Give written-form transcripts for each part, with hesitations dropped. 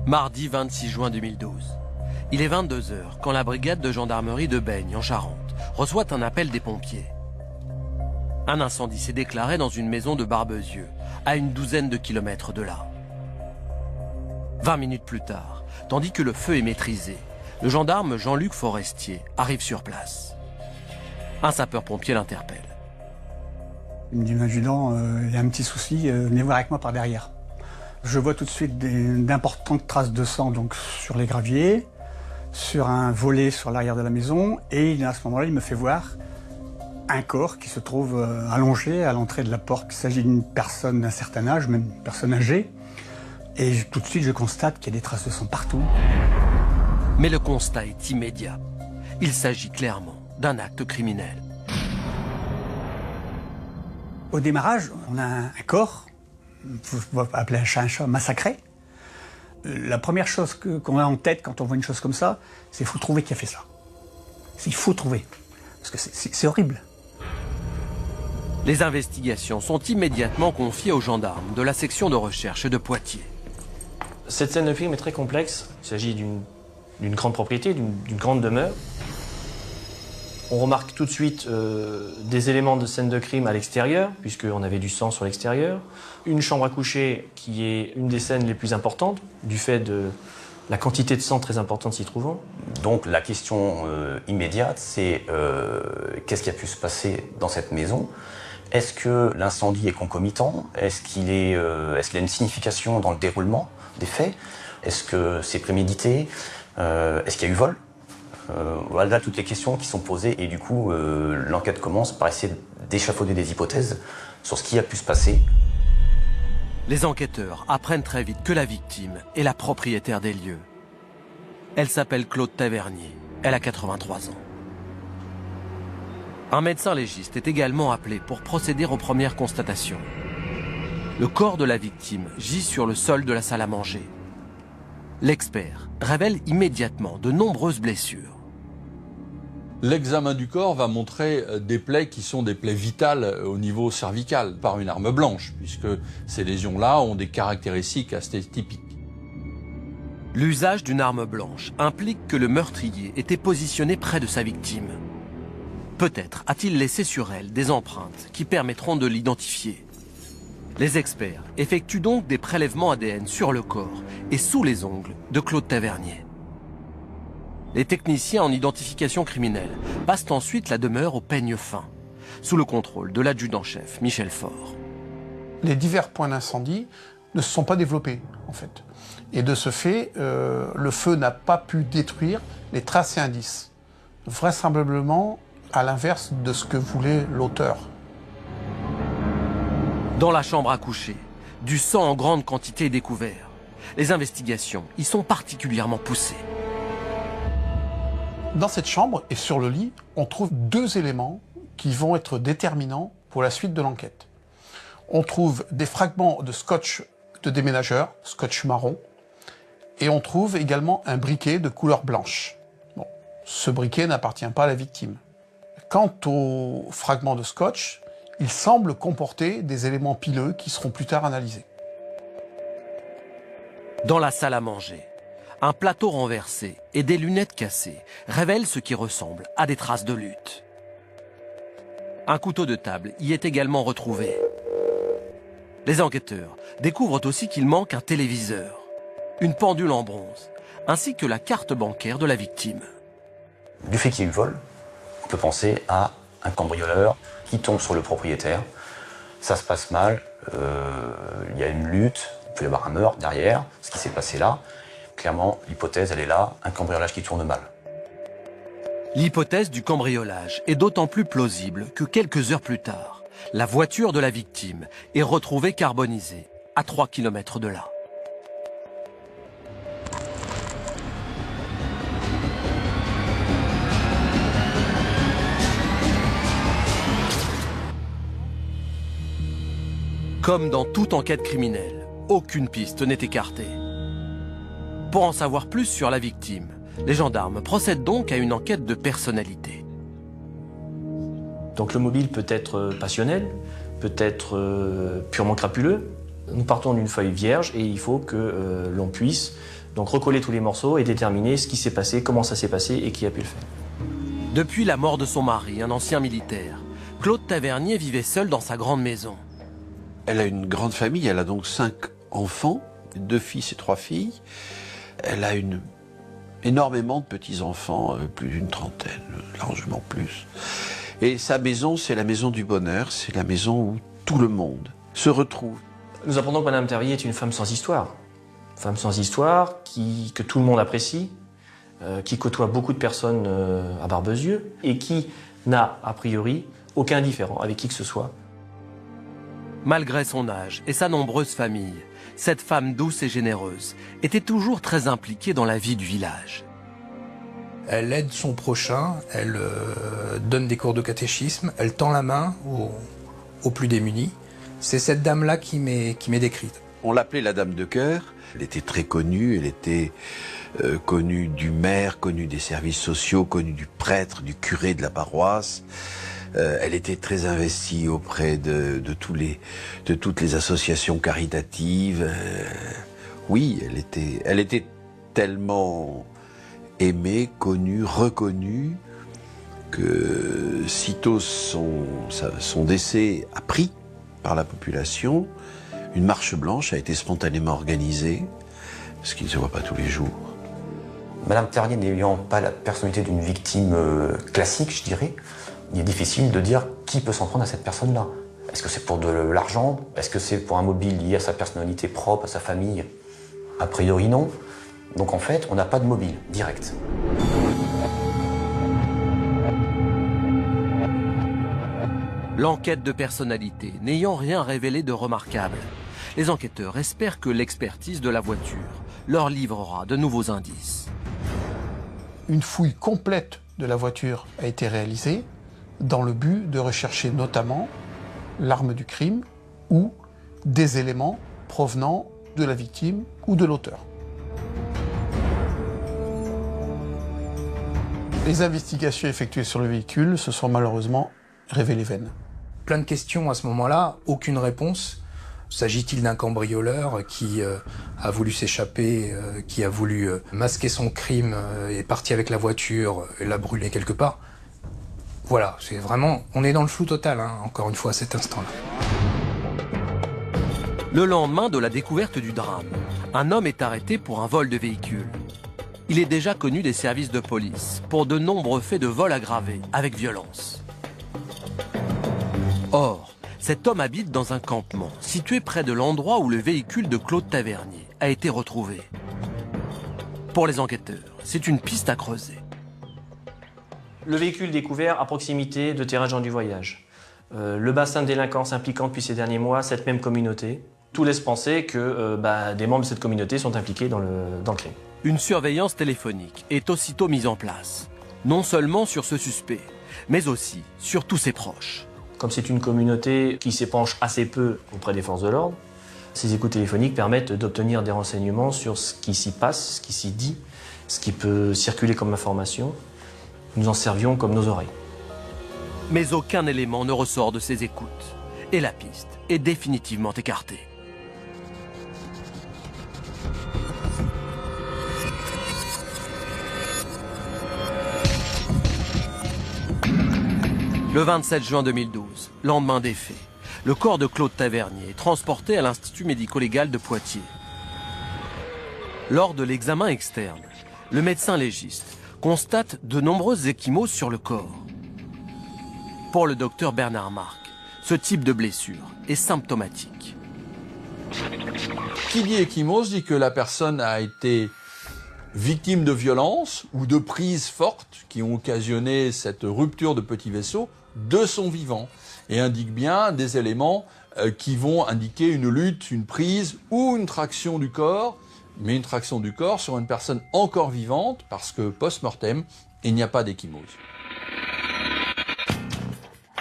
Mardi 26 juin 2012. Il est 22 h quand la brigade de gendarmerie de Baignes, en Charente, reçoit un appel des pompiers. Un incendie s'est déclaré dans une maison de Barbezieux, à une douzaine de kilomètres de là. 20 minutes plus tard, tandis que le feu est maîtrisé, le gendarme Jean-Luc Forestier arrive sur place. Un sapeur-pompier l'interpelle. Il me dit, adjudant, il y a un petit souci, venez voir avec moi par derrière. Je vois tout de suite d'importantes traces de sang donc, sur les graviers, sur un volet sur l'arrière de la maison, et à ce moment-là, il me fait voir un corps qui se trouve allongé à l'entrée de la porte. Il s'agit d'une personne d'un certain âge, même une personne âgée, et tout de suite, je constate qu'il y a des traces de sang partout. Mais le constat est immédiat. Il s'agit clairement d'un acte criminel. Au démarrage, on a un corps, on va appeler un chat massacré. La première chose qu'on a en tête quand on voit une chose comme ça, c'est qu'il faut trouver qui a fait ça. Il faut trouver, parce que c'est horrible. Les investigations sont immédiatement confiées aux gendarmes de la section de recherche de Poitiers. Cette scène de crime est très complexe. Il s'agit d'une grande propriété, d'une grande demeure. On remarque tout de suite des éléments de scène de crime à l'extérieur, puisqu'on avait du sang sur l'extérieur. Une chambre à coucher qui est une des scènes les plus importantes, du fait de la quantité de sang très importante s'y trouvant. Donc la question immédiate, c'est qu'est-ce qui a pu se passer dans cette maison? Est-ce que l'incendie est concomitant? Est-ce qu'il y a une signification dans le déroulement des faits? Est-ce que c'est prémédité? Est-ce qu'il y a eu vol? Voilà toutes les questions qui sont posées et du coup l'enquête commence par essayer d'échafauder des hypothèses sur ce qui a pu se passer. Les enquêteurs apprennent très vite que la victime est la propriétaire des lieux. Elle s'appelle Claude Tavernier, elle a 83 ans. Un médecin légiste est également appelé pour procéder aux premières constatations. Le corps de la victime gît sur le sol de la salle à manger. L'expert révèle immédiatement de nombreuses blessures. L'examen du corps va montrer des plaies qui sont des plaies vitales au niveau cervical par une arme blanche, puisque ces lésions-là ont des caractéristiques assez typiques. L'usage d'une arme blanche implique que le meurtrier était positionné près de sa victime. Peut-être a-t-il laissé sur elle des empreintes qui permettront de l'identifier. Les experts effectuent donc des prélèvements ADN sur le corps et sous les ongles de Claude Tavernier. Les techniciens en identification criminelle passent ensuite la demeure au peigne fin, sous le contrôle de l'adjudant-chef Michel Faure. Les divers points d'incendie ne se sont pas développés, en fait. Et de ce fait, le feu n'a pas pu détruire les traces et indices. Vraisemblablement à l'inverse de ce que voulait l'auteur. Dans la chambre à coucher, du sang en grande quantité est découvert. Les investigations y sont particulièrement poussées. Dans cette chambre et sur le lit, on trouve deux éléments qui vont être déterminants pour la suite de l'enquête. On trouve des fragments de scotch de déménageur, scotch marron, et on trouve également un briquet de couleur blanche. Bon, ce briquet n'appartient pas à la victime. Quant aux fragments de scotch, il semble comporter des éléments pileux qui seront plus tard analysés. Dans la salle à manger, un plateau renversé et des lunettes cassées révèlent ce qui ressemble à des traces de lutte. Un couteau de table y est également retrouvé. Les enquêteurs découvrent aussi qu'il manque un téléviseur, une pendule en bronze, ainsi que la carte bancaire de la victime. Du fait qu'il y ait eu vol, on peut penser à un cambrioleur qui tombe sur le propriétaire. Ça se passe mal, il y a une lutte, il peut y avoir un meurtre derrière, ce qui s'est passé là. Clairement, l'hypothèse, elle est là, un cambriolage qui tourne mal. L'hypothèse du cambriolage est d'autant plus plausible que quelques heures plus tard, la voiture de la victime est retrouvée carbonisée à 3 km de là. Comme dans toute enquête criminelle, aucune piste n'est écartée. Pour en savoir plus sur la victime, les gendarmes procèdent donc à une enquête de personnalité. Donc le mobile peut être passionnel, peut être purement crapuleux. Nous partons d'une feuille vierge et il faut que l'on puisse Donc recoller tous les morceaux et déterminer ce qui s'est passé, comment ça s'est passé et qui a pu le faire. Depuis la mort de son mari, un ancien militaire, Claude Tavernier vivait seul dans sa grande maison. Elle a une grande famille, elle a donc 5 enfants, 2 fils et 3 filles. Elle a énormément de petits-enfants, plus d'une trentaine, largement plus. Et sa maison, c'est la maison du bonheur, c'est la maison où tout le monde se retrouve. Nous apprenons que Madame Tavernier est une femme sans histoire. Une femme sans histoire, que tout le monde apprécie, qui côtoie beaucoup de personnes à Barbezieux et qui n'a, a priori, aucun différend avec qui que ce soit. Malgré son âge et sa nombreuse famille, cette femme douce et généreuse était toujours très impliquée dans la vie du village. Elle aide son prochain, elle donne des cours de catéchisme, elle tend la main aux plus démunis. C'est cette dame-là qui m'est décrite. On l'appelait la Dame de Cœur. Elle était très connue, elle était connue du maire, connue des services sociaux, connue du prêtre, du curé de la paroisse. Elle était très investie auprès de toutes les associations caritatives. Oui, elle était tellement aimée, connue, reconnue, que sitôt son décès appris par la population, une marche blanche a été spontanément organisée, ce qui ne se voit pas tous les jours. Madame Tavernier n'ayant pas la personnalité d'une victime classique, je dirais, il est difficile de dire qui peut s'en prendre à cette personne-là. Est-ce que c'est pour de l'argent? Est-ce que c'est pour un mobile lié à sa personnalité propre, à sa famille? A priori non. Donc en fait, on n'a pas de mobile direct. L'enquête de personnalité n'ayant rien révélé de remarquable, les enquêteurs espèrent que l'expertise de la voiture leur livrera de nouveaux indices. Une fouille complète de la voiture a été réalisée dans le but de rechercher notamment l'arme du crime ou des éléments provenant de la victime ou de l'auteur. Les investigations effectuées sur le véhicule se sont malheureusement révélées vaines. Plein de questions à ce moment-là, aucune réponse. S'agit-il d'un cambrioleur qui a voulu s'échapper, qui a voulu masquer son crime et parti avec la voiture et la brûler quelque part? Voilà, c'est vraiment, on est dans le flou total, hein, encore une fois, à cet instant-là. Le lendemain de la découverte du drame, un homme est arrêté pour un vol de véhicule. Il est déjà connu des services de police pour de nombreux faits de vol aggravés avec violence. Or, cet homme habite dans un campement situé près de l'endroit où le véhicule de Claude Tavernier a été retrouvé. Pour les enquêteurs, c'est une piste à creuser. Le véhicule découvert à proximité de terrains gens du voyage. Le bassin de délinquance impliquant depuis ces derniers mois cette même communauté. Tout laisse penser que des membres de cette communauté sont impliqués dans le crime. Une surveillance téléphonique est aussitôt mise en place, non seulement sur ce suspect, mais aussi sur tous ses proches. Comme c'est une communauté qui s'épanche assez peu auprès des forces de l'ordre, ces écoutes téléphoniques permettent d'obtenir des renseignements sur ce qui s'y passe, ce qui s'y dit, ce qui peut circuler comme information. Nous en servions comme nos oreilles. Mais aucun élément ne ressort de ces écoutes, et la piste est définitivement écartée. Le 27 juin 2012, lendemain des faits, le corps de Claude Tavernier est transporté à l'Institut médico-légal de Poitiers. Lors de l'examen externe, le médecin légiste constate de nombreuses ecchymoses sur le corps. Pour le docteur Bernard Marc, ce type de blessure est symptomatique. Qui dit ecchymose dit que la personne a été victime de violences ou de prises fortes qui ont occasionné cette rupture de petits vaisseaux de son vivant et indique bien des éléments qui vont indiquer une lutte, une prise ou une traction du corps, mais une traction du corps sur une personne encore vivante parce que post-mortem, il n'y a pas d'ecchymose.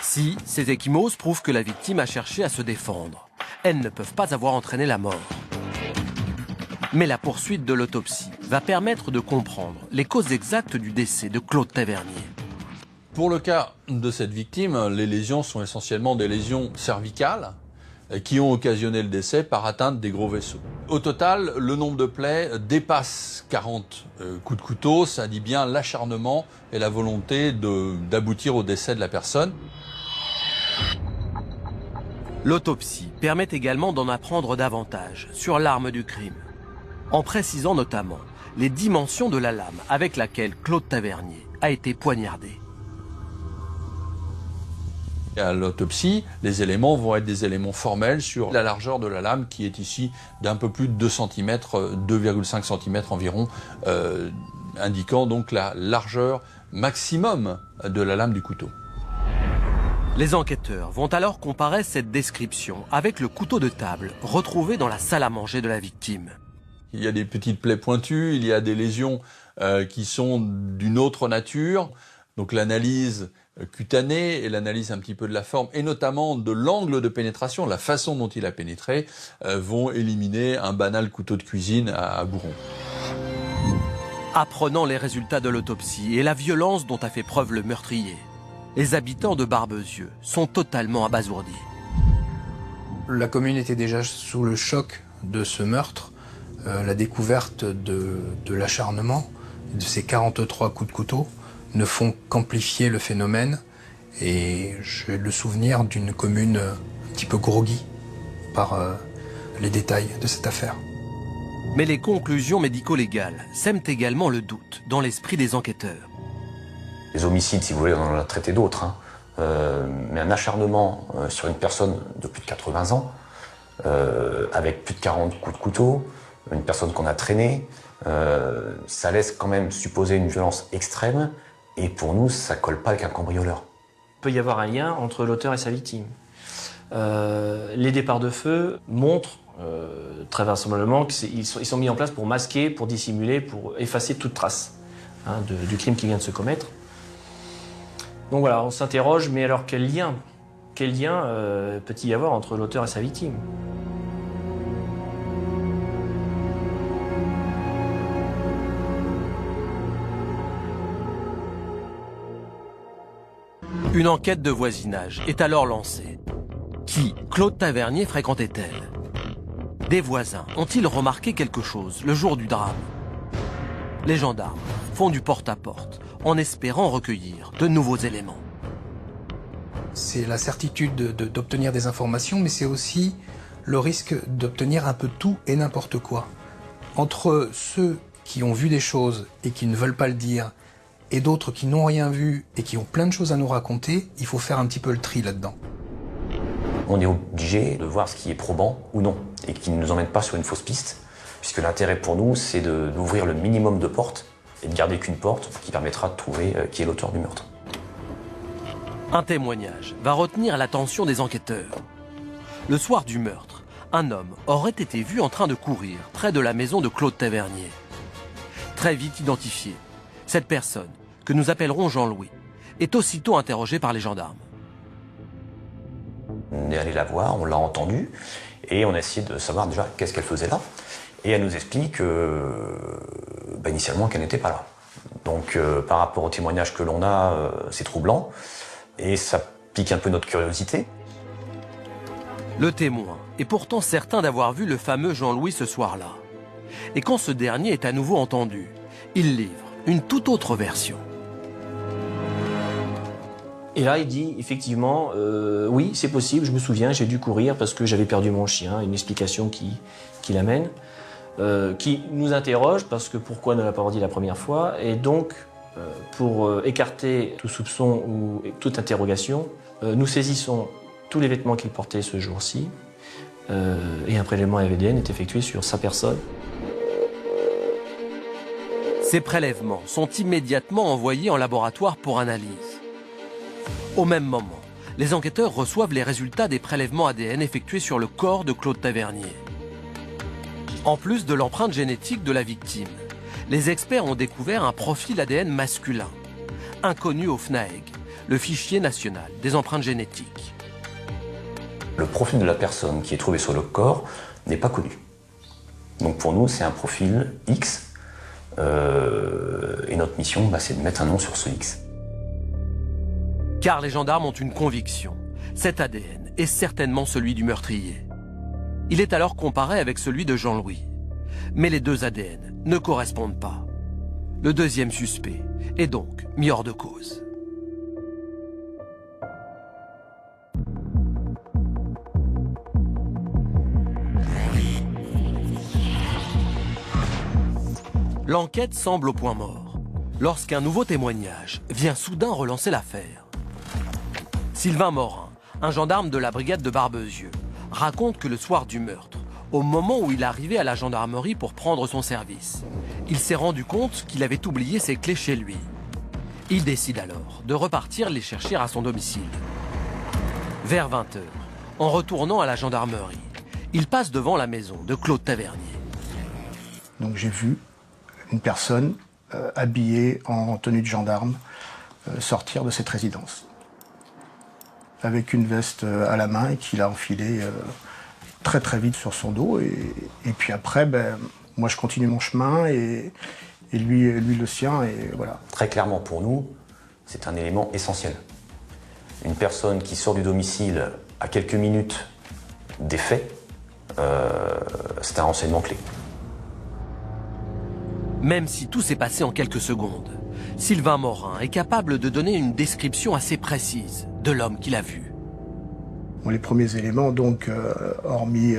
Si ces ecchymoses prouvent que la victime a cherché à se défendre, elles ne peuvent pas avoir entraîné la mort. Mais la poursuite de l'autopsie va permettre de comprendre les causes exactes du décès de Claude Tavernier. Pour le cas de cette victime, les lésions sont essentiellement des lésions cervicales, qui ont occasionné le décès par atteinte des gros vaisseaux. Au total, le nombre de plaies dépasse 40 coups de couteau, ça dit bien l'acharnement et la volonté d'aboutir au décès de la personne. L'autopsie permet également d'en apprendre davantage sur l'arme du crime, en précisant notamment les dimensions de la lame avec laquelle Claude Tavernier a été poignardé. À l'autopsie, les éléments vont être des éléments formels sur la largeur de la lame qui est ici d'un peu plus de 2 cm, 2,5 cm environ, indiquant donc la largeur maximum de la lame du couteau. Les enquêteurs vont alors comparer cette description avec le couteau de table retrouvé dans la salle à manger de la victime. Il y a des petites plaies pointues, il y a des lésions qui sont d'une autre nature, donc l'analyse cutanée et l'analyse un petit peu de la forme et notamment de l'angle de pénétration, la façon dont il a pénétré, vont éliminer un banal couteau de cuisine à bourron. Apprenant les résultats de l'autopsie et la violence dont a fait preuve le meurtrier, les habitants de Barbezieux sont totalement abasourdis. La commune était déjà sous le choc de ce meurtre. La découverte de l'acharnement, de ces 43 coups de couteau, ne font qu'amplifier le phénomène. Et j'ai le souvenir d'une commune un petit peu groggy par les détails de cette affaire. Mais les conclusions médico-légales sèment également le doute dans l'esprit des enquêteurs. Les homicides, si vous voulez, on en a traité d'autres, hein. Mais un acharnement sur une personne de plus de 80 ans, avec plus de 40 coups de couteau, une personne qu'on a traînée, ça laisse quand même supposer une violence extrême, et pour nous, ça colle pas avec un cambrioleur. Il peut y avoir un lien entre l'auteur et sa victime. Les départs de feu montrent très vraisemblablement qu'ils sont mis en place pour masquer, pour dissimuler, pour effacer toute trace du crime qui vient de se commettre. Donc voilà, on s'interroge, mais alors quel lien peut-il y avoir entre l'auteur et sa victime ? Une enquête de voisinage est alors lancée. Qui, Claude Tavernier, fréquentait-elle? Des voisins ont-ils remarqué quelque chose le jour du drame? Les gendarmes font du porte-à-porte en espérant recueillir de nouveaux éléments. C'est la certitude d'obtenir des informations, mais c'est aussi le risque d'obtenir un peu tout et n'importe quoi. Entre ceux qui ont vu des choses et qui ne veulent pas le dire, et d'autres qui n'ont rien vu et qui ont plein de choses à nous raconter, il faut faire un petit peu le tri là-dedans. On est obligé de voir ce qui est probant ou non, et qui ne nous emmène pas sur une fausse piste, puisque l'intérêt pour nous, c'est d'ouvrir le minimum de portes, et de garder qu'une porte qui permettra de trouver qui est l'auteur du meurtre. Un témoignage va retenir l'attention des enquêteurs. Le soir du meurtre, un homme aurait été vu en train de courir près de la maison de Claude Tavernier. Très vite identifié, cette personne, que nous appellerons Jean-Louis, est aussitôt interrogé par les gendarmes. On est allé la voir, on l'a entendue, et on a essayé de savoir déjà qu'est-ce qu'elle faisait là. Et elle nous explique initialement qu'elle n'était pas là. Donc par rapport au témoignage que l'on a, c'est troublant, et ça pique un peu notre curiosité. Le témoin est pourtant certain d'avoir vu le fameux Jean-Louis ce soir-là. Et quand ce dernier est à nouveau entendu, il livre une toute autre version. Et là, il dit effectivement, oui, c'est possible, je me souviens, j'ai dû courir parce que j'avais perdu mon chien, une explication qui l'amène, qui nous interroge parce que pourquoi ne l'a pas dit la première fois, et donc pour écarter tout soupçon ou toute interrogation, nous saisissons tous les vêtements qu'il portait ce jour-ci, et un prélèvement ADN est effectué sur sa personne. Ces prélèvements sont immédiatement envoyés en laboratoire pour analyse. Au même moment, les enquêteurs reçoivent les résultats des prélèvements ADN effectués sur le corps de Claude Tavernier. En plus de l'empreinte génétique de la victime, les experts ont découvert un profil ADN masculin, inconnu au FNAEG, le fichier national des empreintes génétiques. Le profil de la personne qui est trouvée sur le corps n'est pas connu. Donc pour nous, c'est un profil X, et notre mission, c'est de mettre un nom sur ce X. Car les gendarmes ont une conviction, Cet ADN est certainement celui du meurtrier. Il est alors comparé avec celui de Jean-Louis. Mais les deux ADN ne correspondent pas. Le deuxième suspect est donc mis hors de cause. L'enquête semble au point mort, lorsqu'un nouveau témoignage vient soudain relancer l'affaire. Sylvain Morin, un gendarme de la brigade de Barbezieux, raconte que le soir du meurtre, au moment où il arrivait à la gendarmerie pour prendre son service, il s'est rendu compte qu'il avait oublié ses clés chez lui. Il décide alors de repartir les chercher à son domicile. Vers 20h, en retournant à la gendarmerie, il passe devant la maison de Claude Tavernier. Donc j'ai vu une personne habillée en tenue de gendarme sortir de cette résidence. Avec une veste à la main et qu'il a enfilée très très vite sur son dos. Et puis après, moi je continue mon chemin et lui le sien. Et voilà. Très clairement pour nous, c'est un élément essentiel. Une personne qui sort du domicile à quelques minutes des faits, c'est un renseignement clé. Même si tout s'est passé en quelques secondes, Sylvain Morin est capable de donner une description assez précise de l'homme qu'il a vu. Bon, les premiers éléments, donc, hormis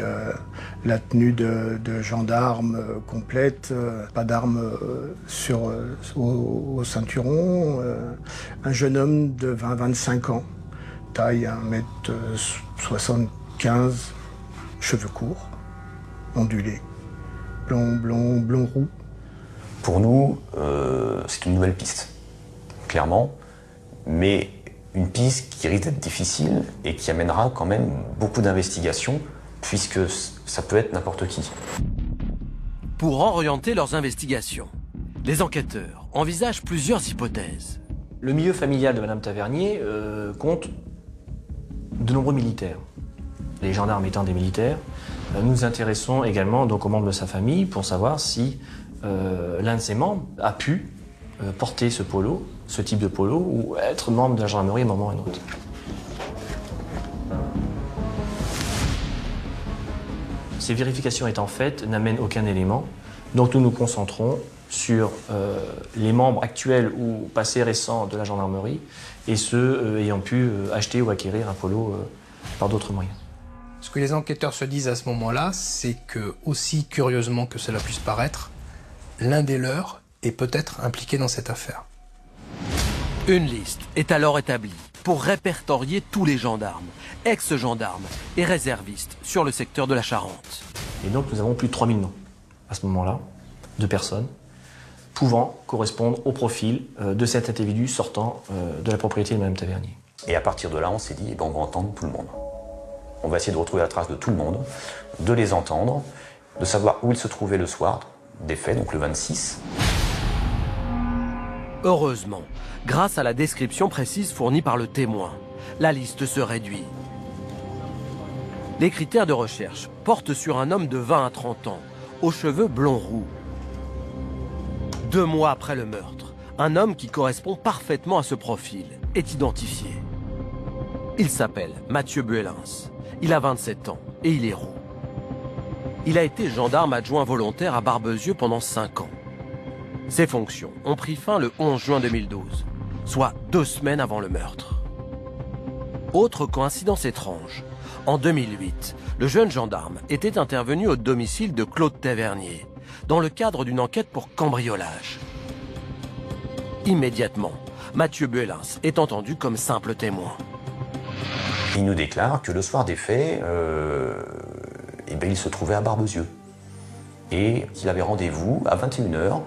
la tenue de gendarme complète, pas d'arme au ceinturon, un jeune homme de 20-25 ans, taille 1m75, cheveux courts, ondulés, blond roux. Pour nous, c'est une nouvelle piste, clairement, mais une piste qui risque d'être difficile et qui amènera quand même beaucoup d'investigations, puisque ça peut être n'importe qui. Pour orienter leurs investigations, les enquêteurs envisagent plusieurs hypothèses. Le milieu familial de Madame Tavernier compte de nombreux militaires. Les gendarmes étant des militaires, nous nous intéressons également donc aux membres de sa famille pour savoir si l'un de ses membres a pu porter ce polo, ce type de polo, ou être membre de la gendarmerie à un moment ou à un autre. Ces vérifications étant faites, n'amènent aucun élément, donc nous nous concentrons sur les membres actuels ou passés récents de la gendarmerie et ceux ayant pu acheter ou acquérir un polo par d'autres moyens. Ce que les enquêteurs se disent à ce moment-là, c'est que, aussi curieusement que cela puisse paraître, l'un des leurs est peut-être impliqué dans cette affaire. Une liste est alors établie pour répertorier tous les gendarmes, ex-gendarmes et réservistes sur le secteur de la Charente. Et donc nous avons plus de 3000 noms à ce moment-là, de personnes pouvant correspondre au profil de cet individu sortant de la propriété de Mme Tavernier. Et à partir de là, on s'est dit, on va entendre tout le monde. On va essayer de retrouver la trace de tout le monde, de les entendre, de savoir où ils se trouvaient le soir des faits, donc le 26. Heureusement, grâce à la description précise fournie par le témoin, la liste se réduit. Les critères de recherche portent sur un homme de 20 à 30 ans, aux cheveux blond-roux. 2 mois après le meurtre, un homme qui correspond parfaitement à ce profil est identifié. Il s'appelle Mathieu Buelens. Il a 27 ans et il est roux. Il a été gendarme adjoint volontaire à Barbezieux pendant 5 ans. Ses fonctions ont pris fin le 11 juin 2012, soit 2 semaines avant le meurtre. Autre coïncidence étrange, en 2008, le jeune gendarme était intervenu au domicile de Claude Tavernier, dans le cadre d'une enquête pour cambriolage. Immédiatement, Mathieu Buelens est entendu comme simple témoin. Il nous déclare que le soir des faits, il se trouvait à Barbezieux. Et qu'il avait rendez-vous à 21h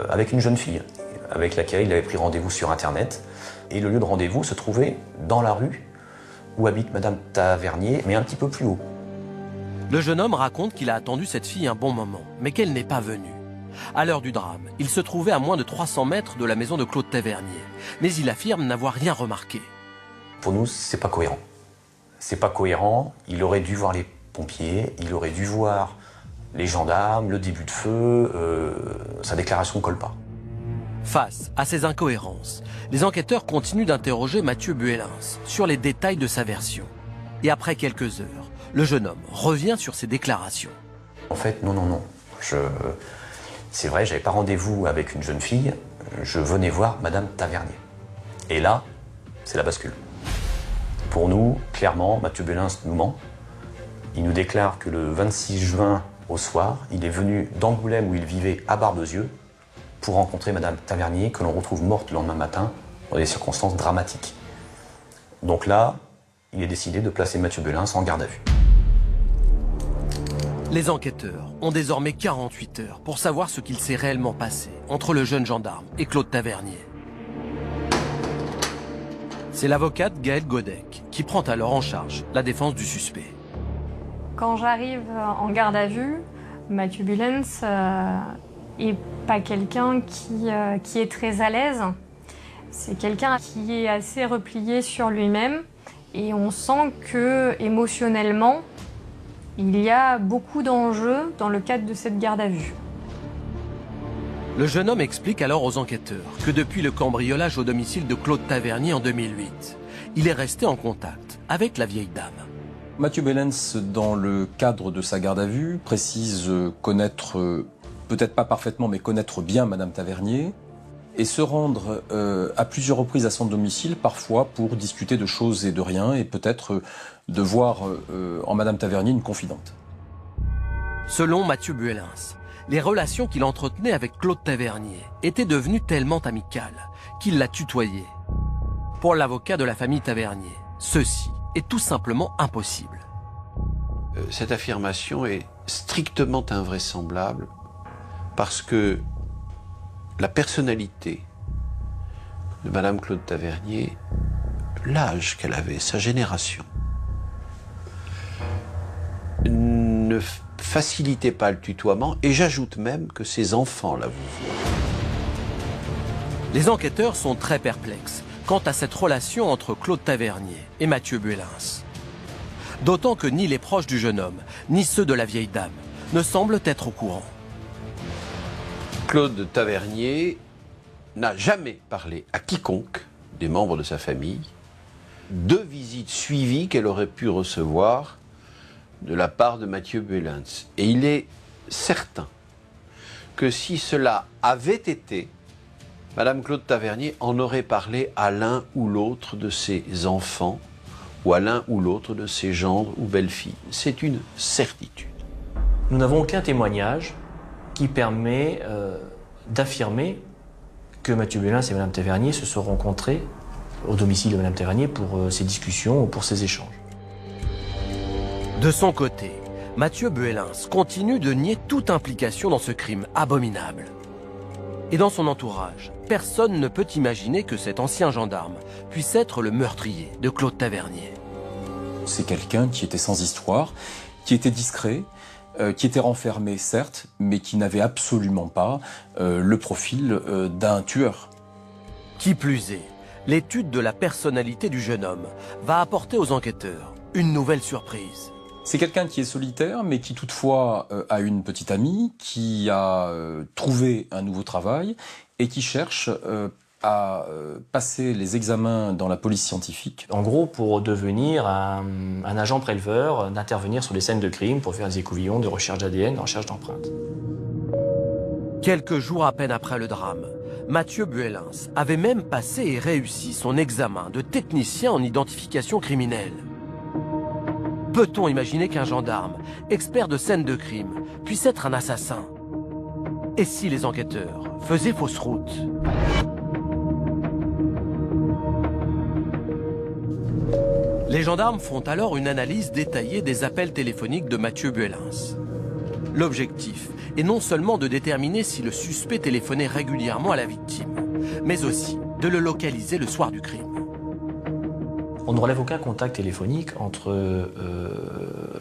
avec une jeune fille, avec laquelle il avait pris rendez-vous sur Internet. Et le lieu de rendez-vous se trouvait dans la rue où habite Madame Tavernier, mais un petit peu plus haut. Le jeune homme raconte qu'il a attendu cette fille un bon moment, mais qu'elle n'est pas venue. À l'heure du drame, il se trouvait à moins de 300 mètres de la maison de Claude Tavernier, mais il affirme n'avoir rien remarqué. Pour nous, c'est pas cohérent. C'est pas cohérent. Il aurait dû voir les pompiers, il aurait dû voir les gendarmes, le début de feu. Sa déclaration ne colle pas. Face à ces incohérences, les enquêteurs continuent d'interroger Mathieu Buélens sur les détails de sa version. Et après quelques heures, le jeune homme revient sur ses déclarations. En fait, non. C'est vrai, j'avais pas rendez-vous avec une jeune fille, je venais voir Madame Tavernier. Et là, c'est la bascule. Pour nous, clairement, Mathieu Buélens nous ment. Il nous déclare que le 26 juin au soir, il est venu d'Angoulême où il vivait à Barbezieux pour rencontrer Madame Tavernier, que l'on retrouve morte le lendemain matin dans des circonstances dramatiques. Donc là, il est décidé de placer Mathieu Buélens en garde à vue. Les enquêteurs ont désormais 48 heures pour savoir ce qu'il s'est réellement passé entre le jeune gendarme et Claude Tavernier. C'est l'avocate Gaëlle Godec qui prend alors en charge la défense du suspect. Quand j'arrive en garde à vue, Mathieu Buélens est pas quelqu'un qui est très à l'aise. C'est quelqu'un qui est assez replié sur lui-même et on sent que émotionnellement, il y a beaucoup d'enjeux dans le cadre de cette garde à vue. Le jeune homme explique alors aux enquêteurs que depuis le cambriolage au domicile de Claude Tavernier en 2008, il est resté en contact avec la vieille dame. Mathieu Buélens, dans le cadre de sa garde à vue, précise connaître, peut-être pas parfaitement, mais connaître bien Madame Tavernier et se rendre à plusieurs reprises à son domicile, parfois pour discuter de choses et de rien, et peut-être de voir en Madame Tavernier une confidente. Selon Mathieu Buélens, les relations qu'il entretenait avec Claude Tavernier étaient devenues tellement amicales qu'il l'a tutoyé. Pour l'avocat de la famille Tavernier, ceci est tout simplement impossible. Cette affirmation est strictement invraisemblable parce que la personnalité de Madame Claude Tavernier, l'âge qu'elle avait, sa génération, ne facilitait pas le tutoiement, et j'ajoute même que ses enfants la vouvoient. Les enquêteurs sont très perplexes quant à cette relation entre Claude Tavernier et Mathieu Buélens. D'autant que ni les proches du jeune homme, ni ceux de la vieille dame ne semblent être au courant. Claude Tavernier n'a jamais parlé à quiconque des membres de sa famille de visites suivies qu'elle aurait pu recevoir de la part de Mathieu Buélens. Et il est certain que si cela avait été, Madame Claude Tavernier en aurait parlé à l'un ou l'autre de ses enfants ou à l'un ou l'autre de ses gendres ou belles-filles. C'est une certitude. Nous n'avons aucun témoignage qui permet d'affirmer que Mathieu Buélens et Madame Tavernier se sont rencontrés au domicile de Madame Tavernier pour ces discussions ou pour ces échanges. De son côté, Mathieu Buélens continue de nier toute implication dans ce crime abominable. Et dans son entourage, personne ne peut imaginer que cet ancien gendarme puisse être le meurtrier de Claude Tavernier. C'est quelqu'un qui était sans histoire, qui était discret, qui était renfermé certes, mais qui n'avait absolument pas le profil d'un tueur. Qui plus est, l'étude de la personnalité du jeune homme va apporter aux enquêteurs une nouvelle surprise. C'est quelqu'un qui est solitaire, mais qui toutefois a une petite amie, qui a trouvé un nouveau travail et qui cherche à passer les examens dans la police scientifique. En gros, pour devenir un agent préleveur, d'intervenir sur les scènes de crime pour faire des écouvillons de recherche d'ADN, de recherche d'empreintes. Quelques jours à peine après le drame, Mathieu Buélens avait même passé et réussi son examen de technicien en identification criminelle. Peut-on imaginer qu'un gendarme, expert de scènes de crime, puisse être un assassin? Et si les enquêteurs faisaient fausse route? Les gendarmes font alors une analyse détaillée des appels téléphoniques de Mathieu Buélens. L'objectif est non seulement de déterminer si le suspect téléphonait régulièrement à la victime, mais aussi de le localiser le soir du crime. On ne relève aucun contact téléphonique entre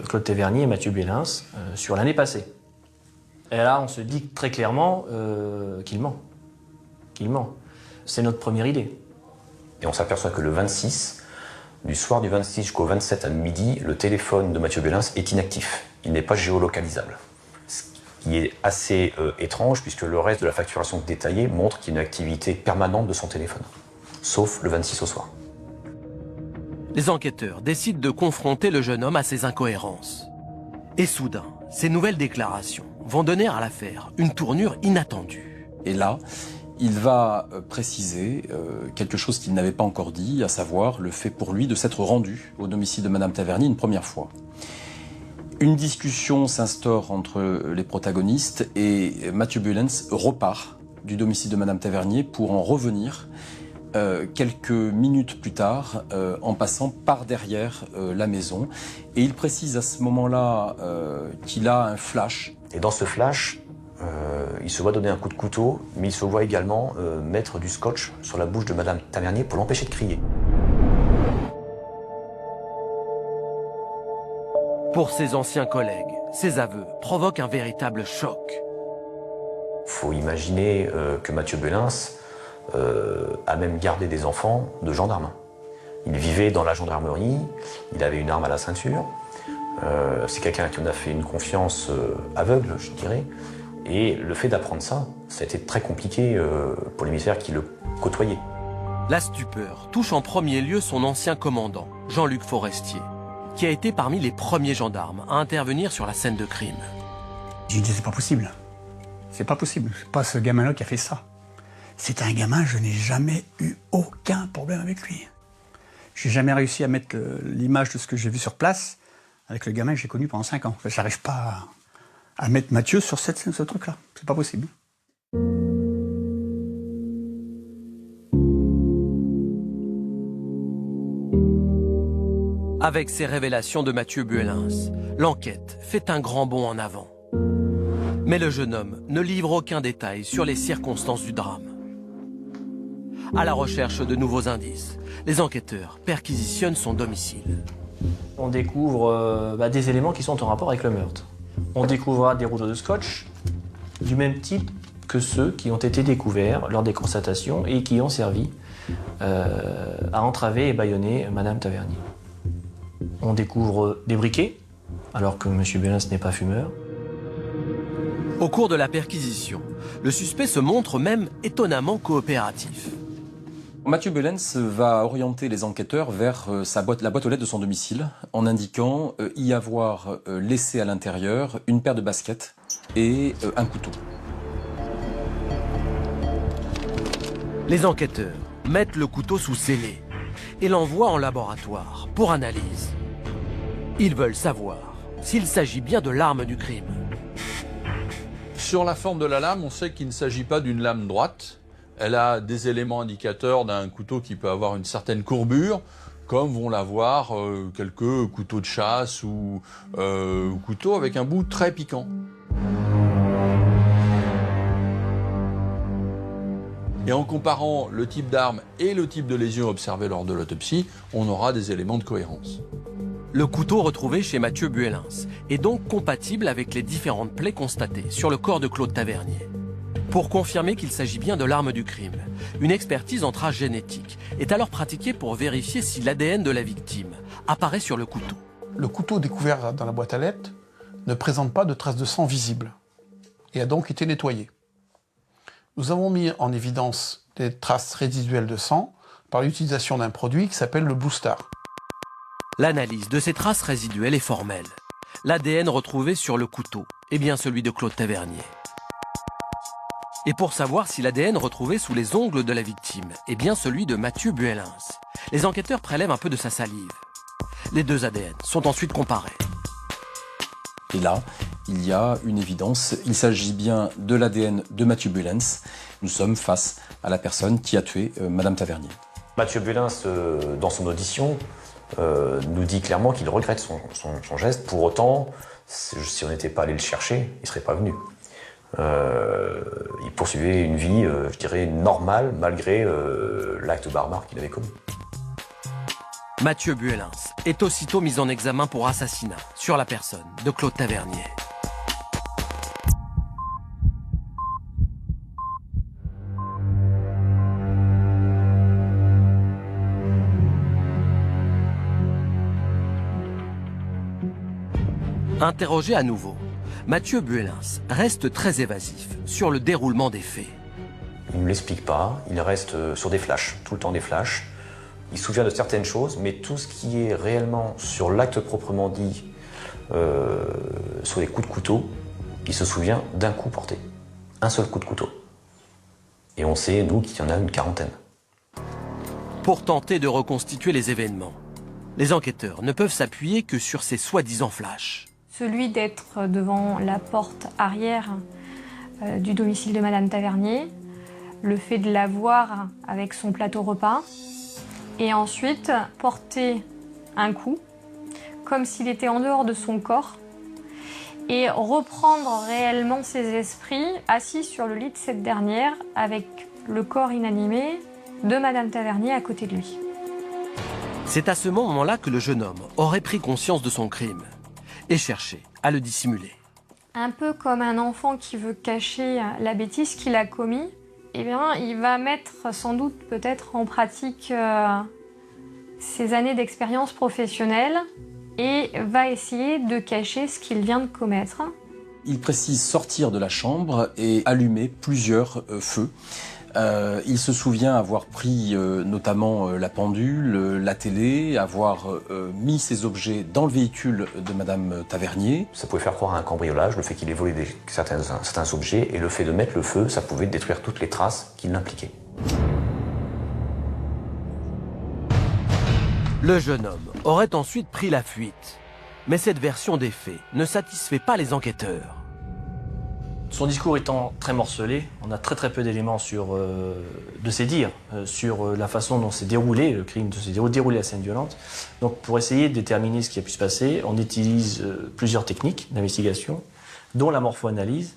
Claude Tavernier et Mathieu Buélens sur l'année passée. Et là, on se dit très clairement qu'il ment. Qu'il ment. C'est notre première idée. Et on s'aperçoit que le 26, du soir du 26 jusqu'au 27 à midi, le téléphone de Mathieu Buélens est inactif. Il n'est pas géolocalisable. Ce qui est assez étrange puisque le reste de la facturation détaillée montre qu'il y a une activité permanente de son téléphone, sauf le 26 au soir. Les enquêteurs décident de confronter le jeune homme à ses incohérences. Et soudain, ces nouvelles déclarations vont donner à l'affaire une tournure inattendue. Et là, il va préciser quelque chose qu'il n'avait pas encore dit, à savoir le fait pour lui de s'être rendu au domicile de Madame Tavernier une première fois. Une discussion s'instaure entre les protagonistes et Mathieu Buelens repart du domicile de Madame Tavernier pour en revenir quelques minutes plus tard en passant par derrière la maison. Et il précise à ce moment-là qu'il a un flash. Et dans ce flash, il se voit donner un coup de couteau, mais il se voit également mettre du scotch sur la bouche de Madame Tavernier pour l'empêcher de crier. Pour ses anciens collègues, ces aveux provoquent un véritable choc. Il faut imaginer que Mathieu Buelens a même gardé des enfants de gendarmes. Il vivait dans la gendarmerie, il avait une arme à la ceinture. C'est quelqu'un à qui on a fait une confiance aveugle, je dirais. Et le fait d'apprendre ça, ça a été très compliqué pour l'émissaire qui le côtoyait. La stupeur touche en premier lieu son ancien commandant, Jean-Luc Forestier, qui a été parmi les premiers gendarmes à intervenir sur la scène de crime. J'ai dit, c'est pas possible. C'est pas possible. C'est pas ce gamin-là qui a fait ça. C'est un gamin, je n'ai jamais eu aucun problème avec lui. J'ai jamais réussi à mettre l'image de ce que j'ai vu sur place avec le gamin que j'ai connu pendant 5 ans. J'arrive pas à mettre Mathieu sur ce truc-là. C'est pas possible. Avec ces révélations de Mathieu Buelens, l'enquête fait un grand bond en avant. Mais le jeune homme ne livre aucun détail sur les circonstances du drame. À la recherche de nouveaux indices, les enquêteurs perquisitionnent son domicile. On découvre des éléments qui sont en rapport avec le meurtre. On découvrira des rouleaux de scotch du même type que ceux qui ont été découverts lors des constatations et qui ont servi à entraver et bâillonner Madame Tavernier. On découvre des briquets, alors que M. Buelens n'est pas fumeur. Au cours de la perquisition, le suspect se montre même étonnamment coopératif. Mathieu Buelens va orienter les enquêteurs vers la boîte aux lettres de son domicile en indiquant y avoir laissé à l'intérieur une paire de baskets et un couteau. Les enquêteurs mettent le couteau sous scellé et l'envoient en laboratoire pour analyse. Ils veulent savoir s'il s'agit bien de l'arme du crime. Sur la forme de la lame, on sait qu'il ne s'agit pas d'une lame droite. Elle a des éléments indicateurs d'un couteau qui peut avoir une certaine courbure, comme vont l'avoir quelques couteaux de chasse ou couteaux avec un bout très piquant. Et en comparant le type d'arme et le type de lésion observé lors de l'autopsie, on aura des éléments de cohérence. Le couteau retrouvé chez Mathieu Buelens est donc compatible avec les différentes plaies constatées sur le corps de Claude Tavernier. Pour confirmer qu'il s'agit bien de l'arme du crime, une expertise en traces génétiques est alors pratiquée pour vérifier si l'ADN de la victime apparaît sur le couteau. Le couteau découvert dans la boîte à lettres ne présente pas de traces de sang visibles et a donc été nettoyé. Nous avons mis en évidence des traces résiduelles de sang par l'utilisation d'un produit qui s'appelle le Blue Star. L'analyse de ces traces résiduelles est formelle. L'ADN retrouvé sur le couteau est bien celui de Claude Tavernier. Et pour savoir si l'ADN retrouvé sous les ongles de la victime est bien celui de Mathieu Buelens, les enquêteurs prélèvent un peu de sa salive. Les deux ADN sont ensuite comparés. Et là, il y a une évidence, il s'agit bien de l'ADN de Mathieu Buelens. Nous sommes face à la personne qui a tué Madame Tavernier. Mathieu Buelens, dans son audition, nous dit clairement qu'il regrette son geste. Pour autant, si on n'était pas allé le chercher, il ne serait pas venu. Il poursuivait une vie, je dirais, normale, malgré l'acte barbare qu'il avait commis. Mathieu Buelens est aussitôt mis en examen pour assassinat sur la personne de Claude Tavernier. Interrogé à nouveau, Mathieu Buelens reste très évasif sur le déroulement des faits. Il ne l'explique pas, il reste sur des flashs, tout le temps des flashs. Il se souvient de certaines choses, mais tout ce qui est réellement sur l'acte proprement dit, sur les coups de couteau, il se souvient d'un coup porté. Un seul coup de couteau. Et on sait, nous, qu'il y en a une quarantaine. Pour tenter de reconstituer les événements, les enquêteurs ne peuvent s'appuyer que sur ces soi-disant flashs. Celui d'être devant la porte arrière du domicile de Madame Tavernier, le fait de la voir avec son plateau repas, et ensuite porter un coup, comme s'il était en dehors de son corps, et reprendre réellement ses esprits assis sur le lit de cette dernière, avec le corps inanimé de Madame Tavernier à côté de lui. C'est à ce moment-là que le jeune homme aurait pris conscience de son crime et cherché à le dissimuler. Un peu comme un enfant qui veut cacher la bêtise qu'il a commise, eh bien, il va mettre sans doute peut-être en pratique ses années d'expérience professionnelle et va essayer de cacher ce qu'il vient de commettre. Il précise sortir de la chambre et allumer plusieurs feux. Il se souvient avoir pris notamment la pendule, la télé, avoir mis ses objets dans le véhicule de Madame Tavernier. Ça pouvait faire croire à un cambriolage, le fait qu'il ait volé certains objets, et le fait de mettre le feu, ça pouvait détruire toutes les traces qui l'impliquaient. Le jeune homme aurait ensuite pris la fuite. Mais cette version des faits ne satisfait pas les enquêteurs. Son discours étant très morcelé, on a très peu d'éléments de ses dires, sur la façon dont s'est déroulé le crime, s'est déroulé la scène violente. Donc pour essayer de déterminer ce qui a pu se passer, on utilise plusieurs techniques d'investigation, dont la morpho-analyse.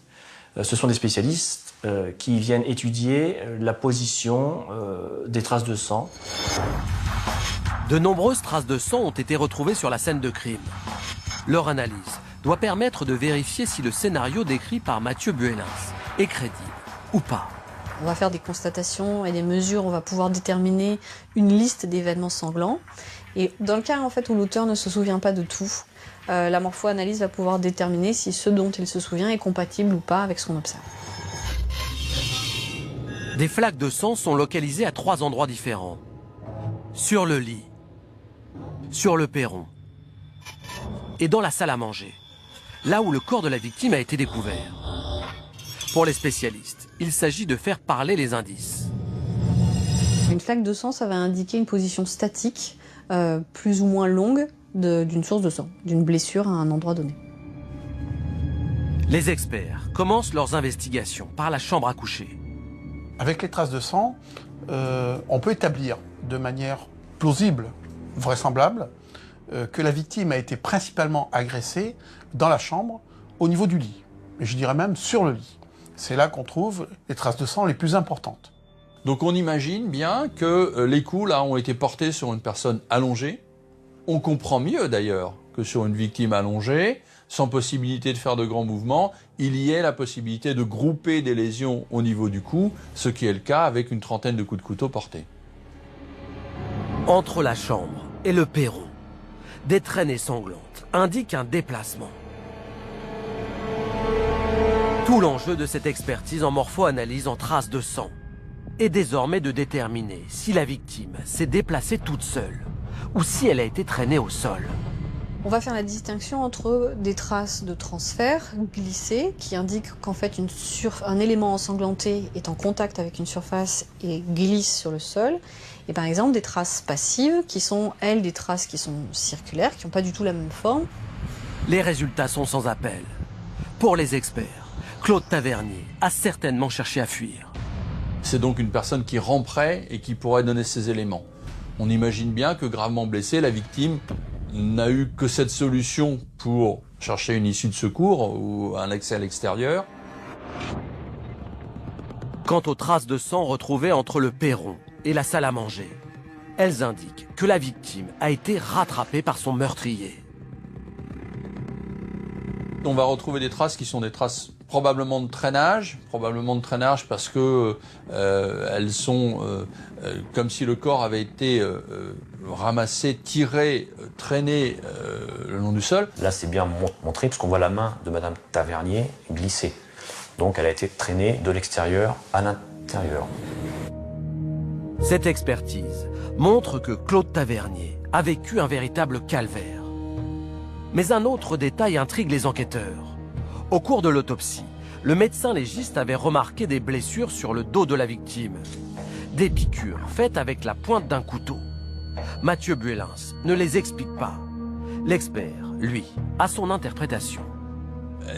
Ce sont des spécialistes qui viennent étudier la position des traces de sang. De nombreuses traces de sang ont été retrouvées sur la scène de crime. Leur analyse doit permettre de vérifier si le scénario décrit par Mathieu Buelens est crédible ou pas. On va faire des constatations et des mesures, on va pouvoir déterminer une liste d'événements sanglants. Et dans le cas en fait, où l'auteur ne se souvient pas de tout, la morpho-analyse va pouvoir déterminer si ce dont il se souvient est compatible ou pas avec ce qu'on observe. Des flaques de sang sont localisées à 3 endroits différents. Sur le lit, sur le perron et dans la salle à manger, là où le corps de la victime a été découvert. Pour les spécialistes, il s'agit de faire parler les indices. Une flaque de sang, ça va indiquer une position statique, plus ou moins longue, d'une source de sang, d'une blessure à un endroit donné. Les experts commencent leurs investigations par la chambre à coucher. Avec les traces de sang, on peut établir de manière plausible, vraisemblable, que la victime a été principalement agressée dans la chambre, au niveau du lit. Et je dirais même sur le lit. C'est là qu'on trouve les traces de sang les plus importantes. Donc on imagine bien que les coups là ont été portés sur une personne allongée. On comprend mieux d'ailleurs que sur une victime allongée, sans possibilité de faire de grands mouvements, il y ait la possibilité de grouper des lésions au niveau du cou, ce qui est le cas avec une trentaine de coups de couteau portés. Entre la chambre et le perron, des traînées sanglantes indiquent un déplacement. Tout l'enjeu de cette expertise en morpho-analyse en traces de sang est désormais de déterminer si la victime s'est déplacée toute seule ou si elle a été traînée au sol. On va faire la distinction entre des traces de transfert glissées qui indiquent qu'en fait un élément ensanglanté est en contact avec une surface et glisse sur le sol, et par exemple des traces passives qui sont, elles, des traces qui sont circulaires, qui n'ont pas du tout la même forme. Les résultats sont sans appel. Pour les experts, Claude Tavernier a certainement cherché à fuir. C'est donc une personne qui ramperait et qui pourrait donner ces éléments. On imagine bien que gravement blessée, la victime n'a eu que cette solution pour chercher une issue de secours ou un accès à l'extérieur. Quant aux traces de sang retrouvées entre le perron et la salle à manger, elles indiquent que la victime a été rattrapée par son meurtrier. On va retrouver des traces qui sont des traces probablement de traînage parce que elles sont comme si le corps avait été ramassé, tiré, traîné le long allons du sol. Là, c'est bien montré parce qu'on voit la main de Madame Tavernier glisser. Donc, elle a été traînée de l'extérieur à l'intérieur. Cette expertise montre que Claude Tavernier a vécu un véritable calvaire. Mais un autre détail intrigue les enquêteurs. Au cours de l'autopsie, le médecin légiste avait remarqué des blessures sur le dos de la victime. Des piqûres faites avec la pointe d'un couteau. Mathieu Buelens ne les explique pas. L'expert, lui, a son interprétation.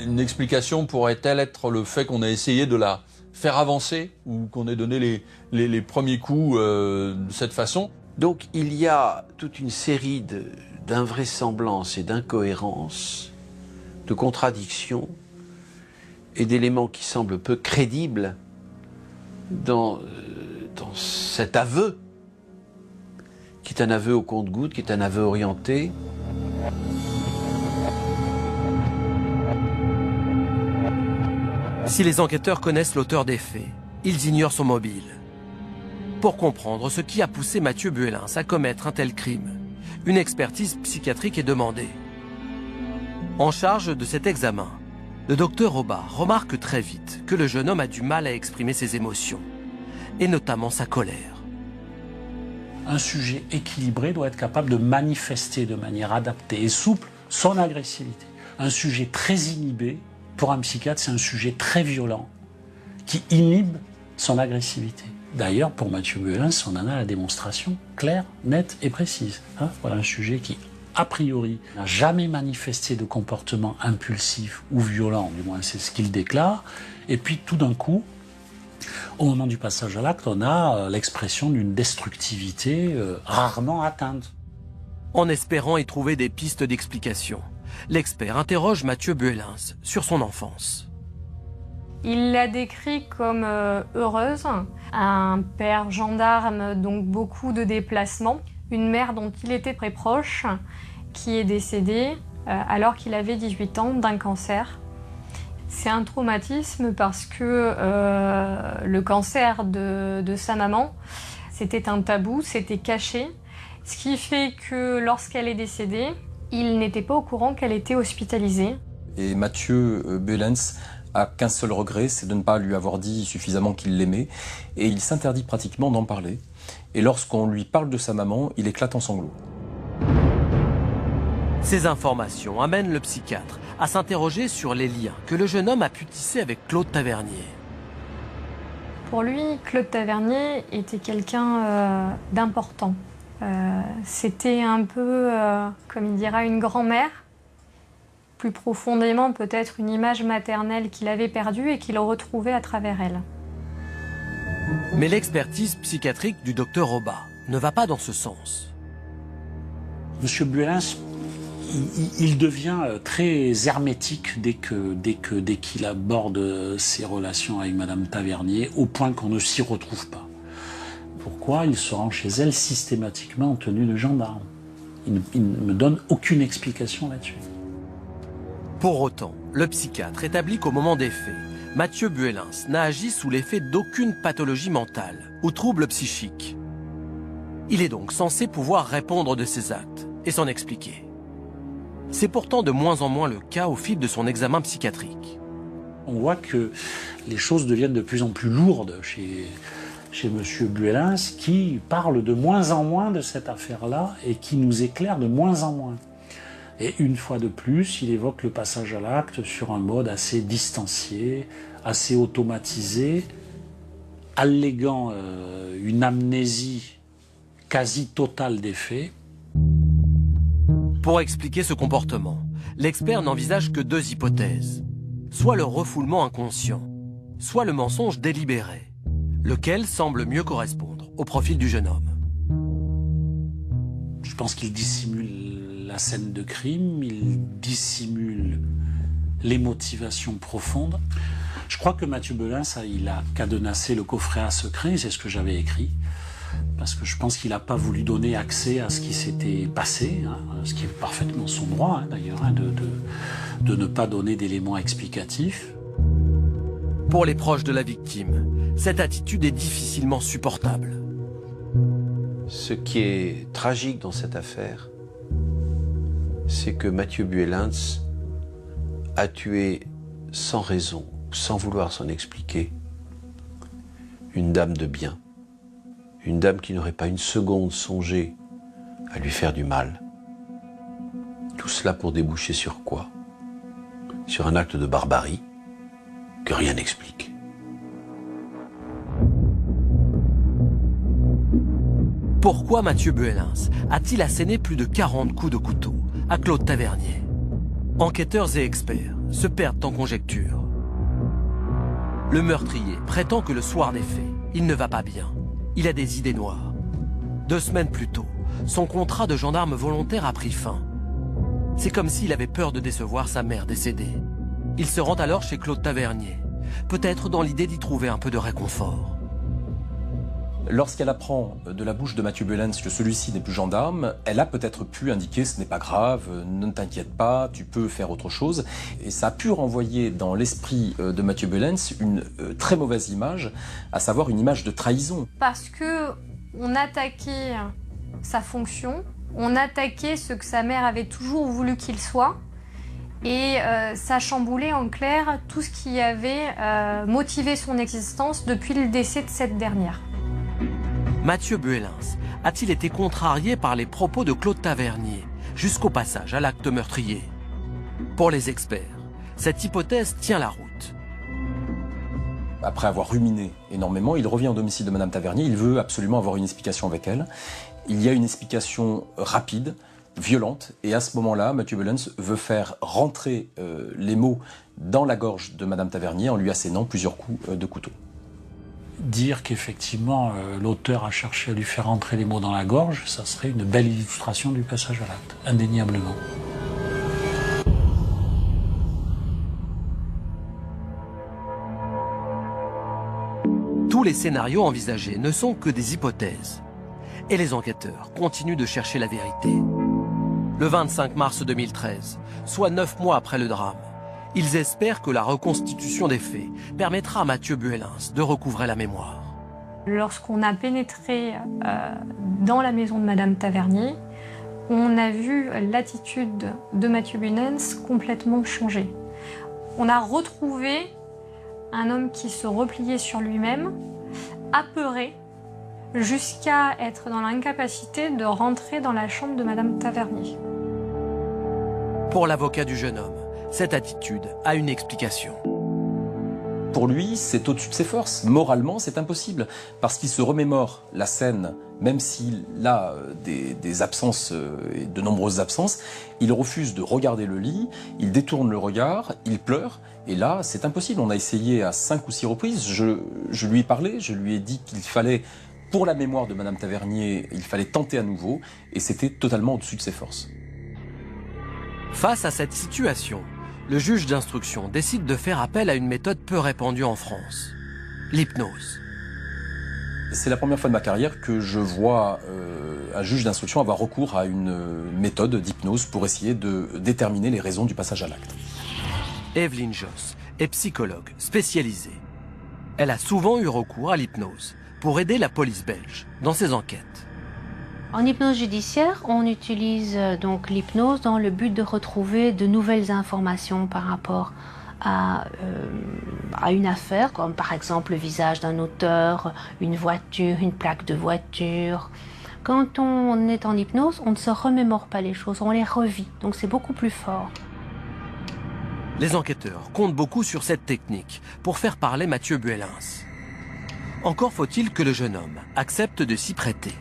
Une explication pourrait-elle être le fait qu'on a essayé de la faire avancer ou qu'on ait donné les premiers coups de cette façon? Donc il y a toute une série d'invraisemblances et d'incohérences, de contradictions et d'éléments qui semblent peu crédibles dans cet aveu, qui est un aveu au compte-gouttes, qui est un aveu orienté. Si les enquêteurs connaissent l'auteur des faits, ils ignorent son mobile. Pour comprendre ce qui a poussé Mathieu Buelens à commettre un tel crime, une expertise psychiatrique est demandée. En charge de cet examen, le docteur Oba remarque très vite que le jeune homme a du mal à exprimer ses émotions, et notamment sa colère. Un sujet équilibré doit être capable de manifester de manière adaptée et souple son agressivité. Un sujet très inhibé, pour un psychiatre, c'est un sujet très violent, qui inhibe son agressivité. D'ailleurs, pour Mathieu Buelens, on en a la démonstration claire, nette et précise. Voilà un sujet qui, a priori, n'a jamais manifesté de comportement impulsif ou violent, du moins c'est ce qu'il déclare, et puis tout d'un coup, au moment du passage à l'acte, on a l'expression d'une destructivité rarement atteinte. En espérant y trouver des pistes d'explication, l'expert interroge Mathieu Buelens sur son enfance. Il l'a décrit comme heureuse, un père gendarme, donc beaucoup de déplacements, une mère dont il était très proche, qui est décédée alors qu'il avait 18 ans d'un cancer. C'est un traumatisme parce que le cancer de sa maman, c'était un tabou, c'était caché, ce qui fait que lorsqu'elle est décédée, il n'était pas au courant qu'elle était hospitalisée. Et Mathieu Buelens a qu'un seul regret, c'est de ne pas lui avoir dit suffisamment qu'il l'aimait, et il s'interdit pratiquement d'en parler. Et lorsqu'on lui parle de sa maman, il éclate en sanglots. Ces informations amènent le psychiatre à s'interroger sur les liens que le jeune homme a pu tisser avec Claude Tavernier. Pour lui, Claude Tavernier était quelqu'un d'important. C'était un peu, comme il dira, une grand-mère. Plus profondément, peut-être une image maternelle qu'il avait perdue et qu'il retrouvait à travers elle. Mais l'expertise psychiatrique du docteur Oba ne va pas dans ce sens. Monsieur Buelens, il devient très hermétique dès qu'il aborde ses relations avec Madame Tavernier, au point qu'on ne s'y retrouve pas. Pourquoi? Il se rend chez elle systématiquement en tenue de gendarme. Il ne me donne aucune explication là-dessus. Pour autant, le psychiatre établit qu'au moment des faits, Mathieu Buelens n'a agi sous l'effet d'aucune pathologie mentale ou trouble psychique. Il est donc censé pouvoir répondre de ses actes et s'en expliquer. C'est pourtant de moins en moins le cas au fil de son examen psychiatrique. On voit que les choses deviennent de plus en plus lourdes chez Monsieur Buelens, qui parle de moins en moins de cette affaire-là et qui nous éclaire de moins en moins. Et une fois de plus, il évoque le passage à l'acte sur un mode assez distancié, assez automatisé, alléguant une amnésie quasi totale des faits. Pour expliquer ce comportement, l'expert n'envisage que deux hypothèses. Soit le refoulement inconscient, soit le mensonge délibéré, lequel semble mieux correspondre au profil du jeune homme. Je pense qu'il dissimule la scène de crime, il dissimule les motivations profondes. Je crois que Mathieu Buelens, il a cadenassé le coffret à secret, c'est ce que j'avais écrit, parce que je pense qu'il n'a pas voulu donner accès à ce qui s'était passé, ce qui est parfaitement son droit d'ailleurs, de ne pas donner d'éléments explicatifs. Pour les proches de la victime, cette attitude est difficilement supportable. Ce qui est tragique dans cette affaire, c'est que Mathieu Buelens a tué sans raison, sans vouloir s'en expliquer, une dame de bien, une dame qui n'aurait pas une seconde songé à lui faire du mal. Tout cela pour déboucher sur quoi? Sur un acte de barbarie que rien n'explique. Pourquoi Mathieu Buelens a-t-il asséné plus de 40 coups de couteau à Claude Tavernier? Enquêteurs et experts se perdent en conjectures. Le meurtrier prétend que le soir des faits, il ne va pas bien. Il a des idées noires. 2 semaines plus tôt, son contrat de gendarme volontaire a pris fin. C'est comme s'il avait peur de décevoir sa mère décédée. Il se rend alors chez Claude Tavernier, peut-être dans l'idée d'y trouver un peu de réconfort. Lorsqu'elle apprend de la bouche de Mathieu Buelens que celui-ci n'est plus gendarme, elle a peut-être pu indiquer « ce n'est pas grave, ne t'inquiète pas, tu peux faire autre chose ». Et ça a pu renvoyer dans l'esprit de Mathieu Buelens une très mauvaise image, à savoir une image de trahison. Parce que on attaquait sa fonction, on attaquait ce que sa mère avait toujours voulu qu'il soit, et ça chamboulait en clair tout ce qui avait motivé son existence depuis le décès de cette dernière. Mathieu Buelens a-t-il été contrarié par les propos de Claude Tavernier jusqu'au passage à l'acte meurtrier? Pour les experts, cette hypothèse tient la route. Après avoir ruminé énormément, il revient au domicile de Madame Tavernier, il veut absolument avoir une explication avec elle. Il y a une explication rapide, violente, et à ce moment-là, Mathieu Buelens veut faire rentrer les mots dans la gorge de Madame Tavernier en lui assénant plusieurs coups de couteau. Dire qu'effectivement l'auteur a cherché à lui faire rentrer les mots dans la gorge, ça serait une belle illustration du passage à l'acte, indéniablement. Tous les scénarios envisagés ne sont que des hypothèses. Et les enquêteurs continuent de chercher la vérité. Le 25 mars 2013, soit 9 mois après le drame, ils espèrent que la reconstitution des faits permettra à Mathieu Buelens de recouvrer la mémoire. Lorsqu'on a pénétré dans la maison de Madame Tavernier, on a vu l'attitude de Mathieu Buelens complètement changer. On a retrouvé un homme qui se repliait sur lui-même, apeuré, jusqu'à être dans l'incapacité de rentrer dans la chambre de Madame Tavernier. Pour l'avocat du jeune homme, cette attitude a une explication. Pour lui, c'est au-dessus de ses forces. Moralement, c'est impossible. Parce qu'il se remémore la scène, même s'il a des absences, de nombreuses absences, il refuse de regarder le lit, il détourne le regard, il pleure. Et là, c'est impossible. On a essayé à 5 ou 6 reprises. Je lui ai parlé, je lui ai dit qu'il fallait, pour la mémoire de Madame Tavernier, il fallait tenter à nouveau. Et c'était totalement au-dessus de ses forces. Face à cette situation, le juge d'instruction décide de faire appel à une méthode peu répandue en France, l'hypnose. C'est la première fois de ma carrière que je vois un juge d'instruction avoir recours à une méthode d'hypnose pour essayer de déterminer les raisons du passage à l'acte. Evelyne Josse est psychologue spécialisée. Elle a souvent eu recours à l'hypnose pour aider la police belge dans ses enquêtes. En hypnose judiciaire, on utilise donc l'hypnose dans le but de retrouver de nouvelles informations par rapport à une affaire, comme par exemple le visage d'un auteur, une voiture, une plaque de voiture. Quand on est en hypnose, on ne se remémore pas les choses, on les revit, donc c'est beaucoup plus fort. Les enquêteurs comptent beaucoup sur cette technique pour faire parler Mathieu Buelens. Encore faut-il que le jeune homme accepte de s'y prêter.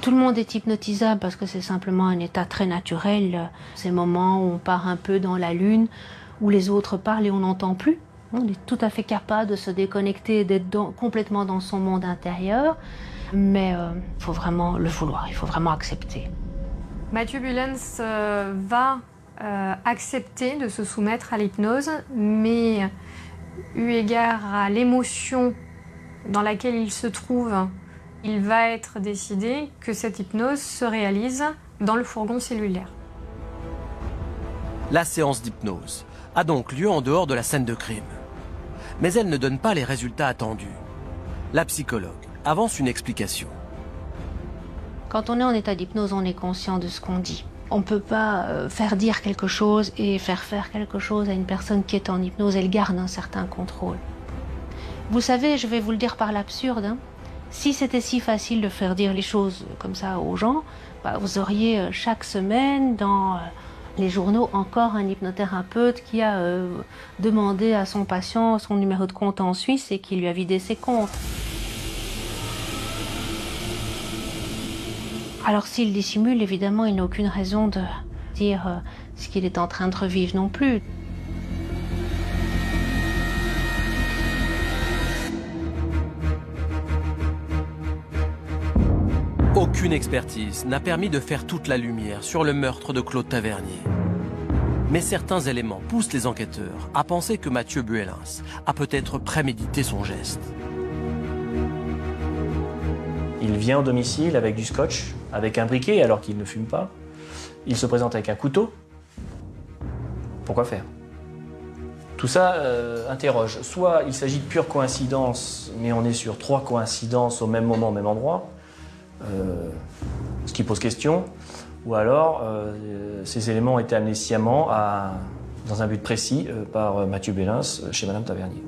Tout le monde est hypnotisable parce que c'est simplement un état très naturel. Ces moments où on part un peu dans la lune, où les autres parlent et on n'entend plus. On est tout à fait capable de se déconnecter et d'être complètement dans son monde intérieur. Mais il faut vraiment le vouloir, il faut vraiment accepter. Mathieu Buelens va accepter de se soumettre à l'hypnose, mais eu égard à l'émotion dans laquelle il se trouve, il va être décidé que cette hypnose se réalise dans le fourgon cellulaire. La séance d'hypnose a donc lieu en dehors de la scène de crime. Mais elle ne donne pas les résultats attendus. La psychologue avance une explication. Quand on est en état d'hypnose, on est conscient de ce qu'on dit. On ne peut pas faire dire quelque chose et faire faire quelque chose à une personne qui est en hypnose. Elle garde un certain contrôle. Vous savez, je vais vous le dire par l'absurde, hein. Si c'était si facile de faire dire les choses comme ça aux gens, vous auriez chaque semaine dans les journaux encore un hypnothérapeute qui a demandé à son patient son numéro de compte en Suisse et qui lui a vidé ses comptes. Alors s'il dissimule, évidemment, il n'a aucune raison de dire ce qu'il est en train de revivre non plus. Aucune expertise n'a permis de faire toute la lumière sur le meurtre de Claude Tavernier. Mais certains éléments poussent les enquêteurs à penser que Mathieu Buelens a peut-être prémédité son geste. Il vient au domicile avec du scotch, avec un briquet alors qu'il ne fume pas. Il se présente avec un couteau. Pourquoi faire? Tout ça interroge. Soit il s'agit de pure coïncidence, mais on est sur 3 coïncidences au même moment, au même endroit. Ce qui pose question, ou alors ces éléments ont été amenés sciemment dans un but précis par Mathieu Buelens chez Madame Tavernier.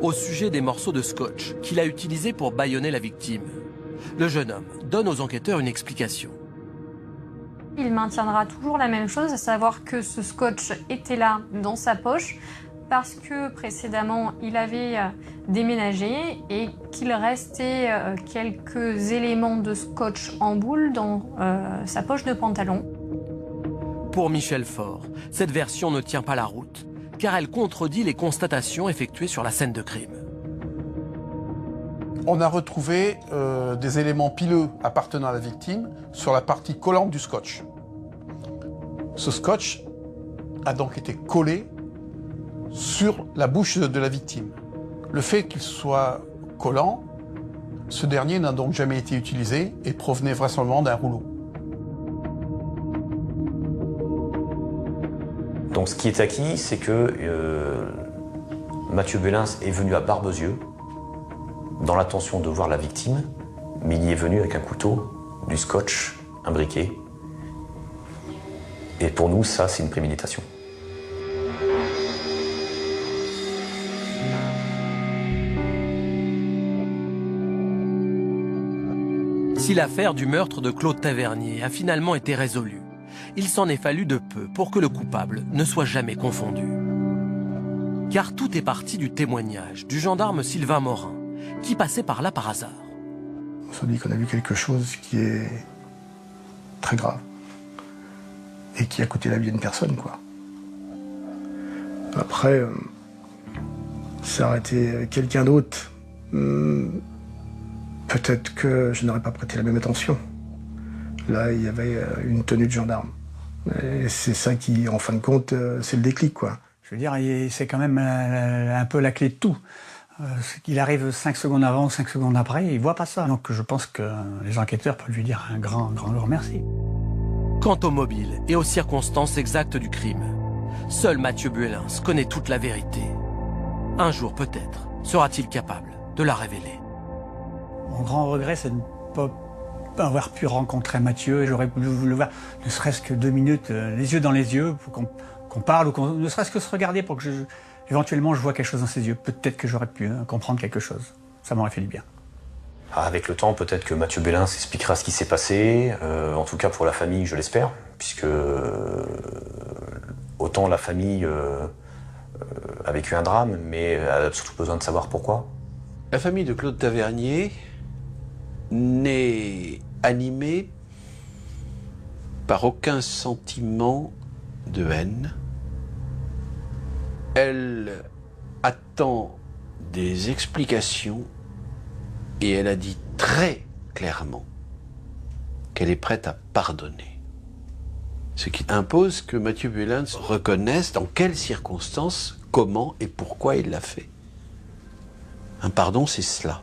Au sujet des morceaux de scotch qu'il a utilisés pour bâillonner la victime, le jeune homme donne aux enquêteurs une explication. Il maintiendra toujours la même chose, à savoir que ce scotch était là dans sa poche parce que précédemment il avait déménagé et qu'il restait quelques éléments de scotch en boule dans sa poche de pantalon. Pour Michel Faure, cette version ne tient pas la route, car elle contredit les constatations effectuées sur la scène de crime. On a retrouvé des éléments pileux appartenant à la victime sur la partie collante du scotch. Ce scotch a donc été collé sur la bouche de la victime. Le fait qu'il soit collant, ce dernier n'a donc jamais été utilisé et provenait vraisemblablement d'un rouleau. Donc ce qui est acquis, c'est que Mathieu Buelens est venu à Barbezieux dans l'intention de voir la victime, mais il y est venu avec un couteau, du scotch, un briquet. Et pour nous, ça, c'est une préméditation. Si l'affaire du meurtre de Claude Tavernier a finalement été résolue, il s'en est fallu de peu pour que le coupable ne soit jamais confondu. Car tout est parti du témoignage du gendarme Sylvain Morin, qui passait par là par hasard. On se dit qu'on a vu quelque chose qui est très grave et qui a coûté la vie d'une personne, quoi. Après, ça aurait été quelqu'un d'autre. Peut-être que je n'aurais pas prêté la même attention. Là, il y avait une tenue de gendarme. Et c'est ça qui, en fin de compte, c'est le déclic, quoi. Je veux dire, c'est quand même un peu la clé de tout. Qu'il arrive 5 secondes avant ou 5 secondes après, il voit pas ça. Donc je pense que les enquêteurs peuvent lui dire un grand merci. Quant au mobile et aux circonstances exactes du crime, seul Mathieu Buelens connaît toute la vérité. Un jour peut-être sera-t-il capable de la révéler. Mon grand regret, c'est de ne pas avoir pu rencontrer Mathieu. J'aurais voulu le voir, ne serait-ce que 2 minutes, les yeux dans les yeux, pour qu'on parle, ou ne serait-ce que se regarder pour que éventuellement je vois quelque chose dans ses yeux. Peut-être que j'aurais pu comprendre quelque chose. Ça m'aurait fait du bien. Avec le temps, peut-être que Mathieu Buelens expliquera ce qui s'est passé, en tout cas pour la famille, je l'espère, puisque autant la famille a vécu un drame, mais a surtout besoin de savoir pourquoi. La famille de Claude Tavernier n'est animée par aucun sentiment de haine. Elle attend des explications et elle a dit très clairement qu'elle est prête à pardonner. Ce qui impose que Mathieu Buelens reconnaisse dans quelles circonstances, comment et pourquoi il l'a fait. Un pardon, c'est cela.